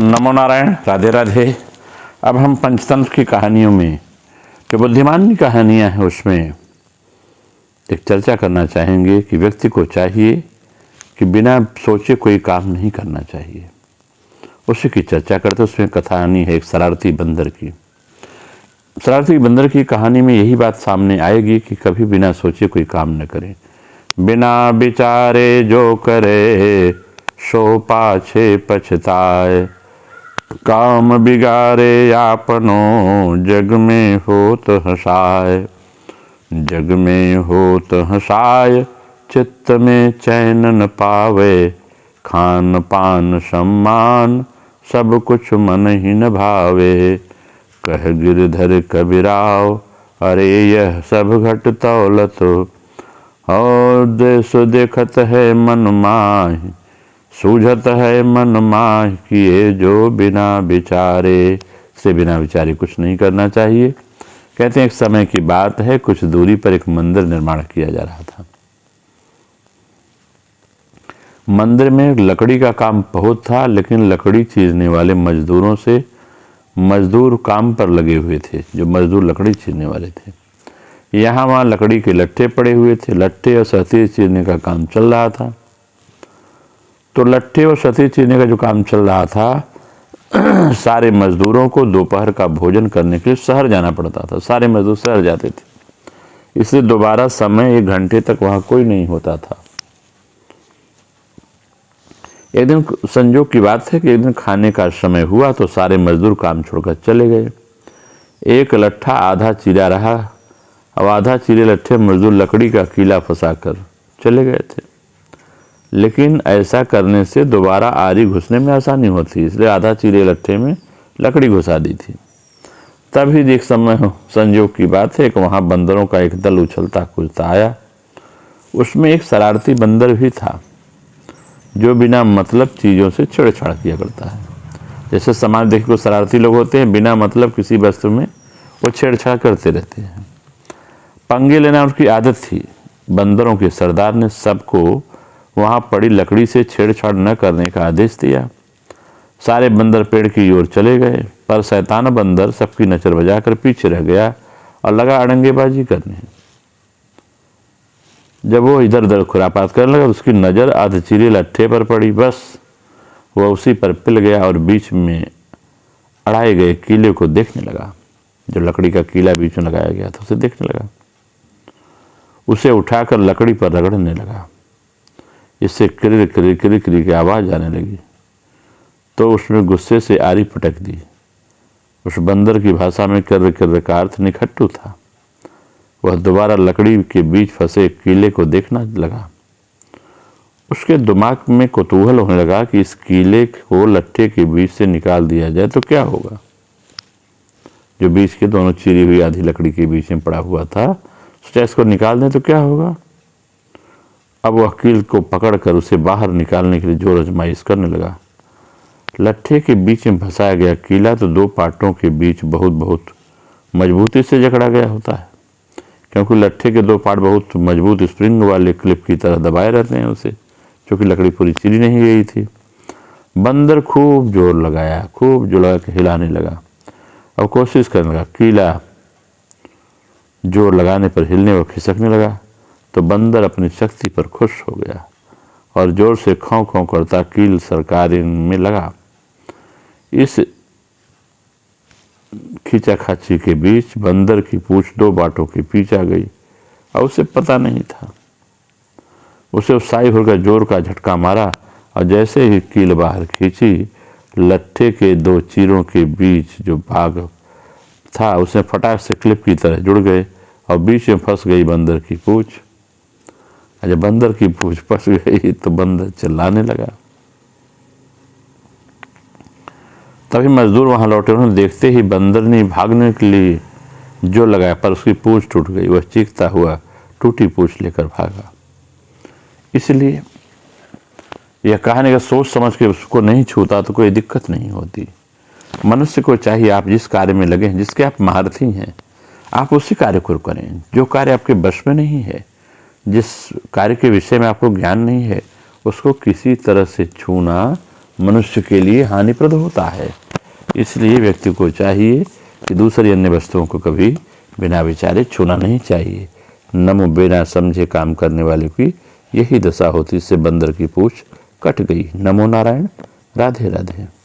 नमो नारायण, राधे राधे। अब हम पंचतंत्र की कहानियों में जो बुद्धिमान की कहानियाँ हैं उसमें एक चर्चा करना चाहेंगे कि व्यक्ति को चाहिए कि बिना सोचे कोई काम नहीं करना चाहिए। उसी की चर्चा करते उसमें कथा आनी है एक शरारती बंदर की। शरारती बंदर की कहानी में यही बात सामने आएगी कि कभी बिना सोचे कोई काम न करे। बिना विचारे जो करे सो पाछे पछताए, काम बिगारे आपनो जग में होत हसाय। जग में होत हसाय चित्त में चैन न पावे, खान पान सम्मान सब कुछ मन ही न भावे। कह गिरधर कबीराव अरे यह सब घट तौलत, और देश देखत है मन माहि, सूझत है मन माहि किए जो बिना विचारे। से बिना विचारे कुछ नहीं करना चाहिए। कहते हैं एक समय की बात है, कुछ दूरी पर एक मंदिर निर्माण किया जा रहा था। मंदिर में लकड़ी का काम बहुत था, लेकिन लकड़ी चीरने वाले मजदूरों से मजदूर काम पर लगे हुए थे। जो मजदूर लकड़ी चीरने वाले थे, यहाँ वहाँ लकड़ी के लट्ठे पड़े हुए थे। लट्ठे और सतही चीरने का काम चल रहा था। तो लट्ठे और सतही चीरने का जो काम चल रहा था, सारे मजदूरों को दोपहर का भोजन करने के लिए शहर जाना पड़ता था। सारे मजदूर शहर जाते थे, इसलिए दोबारा समय 1 घंटे तक वहाँ कोई नहीं होता था। एक दिन संजोग की बात है कि एक दिन खाने का समय हुआ तो सारे मजदूर काम छोड़कर चले गए। एक लट्ठा आधा चीरा रहा। अब आधा चीरे लट्ठे मजदूर लकड़ी का कीला फंसाकर चले गए थे, लेकिन ऐसा करने से दोबारा आरी घुसने में आसानी होती, इसलिए आधा चीरे लट्ठे में लकड़ी घुसा दी थी। तभी एक समय संजोग की बात है कि वहाँ बंदरों का एक दल उछलता कूदता आया। उसमें एक शरारती बंदर भी था जो बिना मतलब चीज़ों से छेड़छाड़ किया करता है। जैसे समाज देख को शरारती लोग होते हैं, बिना मतलब किसी वस्तु में वो छेड़छाड़ करते रहते हैं। पंगे लेना उसकी आदत थी। बंदरों के सरदार ने सबको वहाँ पड़ी लकड़ी से छेड़छाड़ न करने का आदेश दिया। सारे बंदर पेड़ की ओर चले गए, पर शैतान बंदर सबकी नजर बजाकर पीछे रह गया और लगा अड़ंगेबाजी करने। जब वो इधर उधर खुरापात करने लगा, उसकी नज़र आधचीरे लट्ठे पर पड़ी। बस वह उसी पर पिल गया और बीच में अड़ाए गए कीले को देखने लगा। जो लकड़ी का कीला बीच में लगाया गया था उसे देखने लगा। उसे उठाकर लकड़ी पर रगड़ने लगा। इससे किर किर किर किर की आवाज़ आने लगी। तो उसमें गुस्से से आरी पटक दी। उस बंदर की भाषा में किर किर का अर्थ निखट्टू था। वह दोबारा लकड़ी के बीच फंसे कीले को देखना लगा। उसके दिमाग में कौतूहल होने लगा कि इस कीले को लट्ठे के बीच से निकाल दिया जाए तो क्या होगा। जो बीच के दोनों चीरी हुई आधी लकड़ी के बीच में पड़ा हुआ था, सोचा इसको निकाल दें तो क्या होगा। अब वह कील को पकड़कर उसे बाहर निकालने के लिए जोर आजमाइश करने लगा। लट्ठे के बीच में फंसाया गया कीला तो 2 पार्टों के बीच बहुत मजबूती से जकड़ा गया होता है, क्योंकि लट्ठे के 2 पार्ट बहुत मजबूत स्प्रिंग वाले क्लिप की तरह दबाए रहते हैं उसे, क्योंकि लकड़ी पूरी चीरी नहीं गई थी। बंदर खूब जोर लगाया, खूब जोर लगा के हिलाने लगा और कोशिश करने लगा। कीला जोर लगाने पर हिलने व खिसकने लगा तो बंदर अपनी शक्ति पर खुश हो गया और जोर से खौं खौं करता कील सरकारे में लगा। इस खींचाखाची के बीच बंदर की पूंछ 2 बाटों के पीछे आ गई और उसे पता नहीं था। उसे उत्साही होकर जोर का झटका मारा और जैसे ही कील बाहर खींची, लट्ठे के 2 चीरों के बीच जो भाग था उसमें फटाक से क्लिप की तरह जुड़ गए और बीच में फंस गई बंदर की पूंछ। जब बंदर की पूंछ फंस गई तो बंदर चिल्लाने लगा। तभी मजदूर वहां लौटे। उन्होंने देखते ही बंदर ने भागने के लिए जो लगाया, पर उसकी पूंछ टूट गई। वह चीखता हुआ टूटी पूंछ लेकर भागा। इसलिए यह कहानी का सोच समझ के उसको नहीं छूता तो कोई दिक्कत नहीं होती। मनुष्य को चाहिए आप जिस कार्य में लगे, जिसके आप महारथी हैं, आप उसी कार्य को करें। जो कार्य आपके बस में नहीं है, जिस कार्य के विषय में आपको ज्ञान नहीं है, उसको किसी तरह से छूना मनुष्य के लिए हानिप्रद होता है। इसलिए व्यक्ति को चाहिए कि दूसरी अन्य वस्तुओं को कभी बिना विचारे छूना नहीं चाहिए। नमो बिना समझे काम करने वाले की यही दशा होती। इससे बंदर की पूंछ कट गई। नमो नारायण। राधे राधे।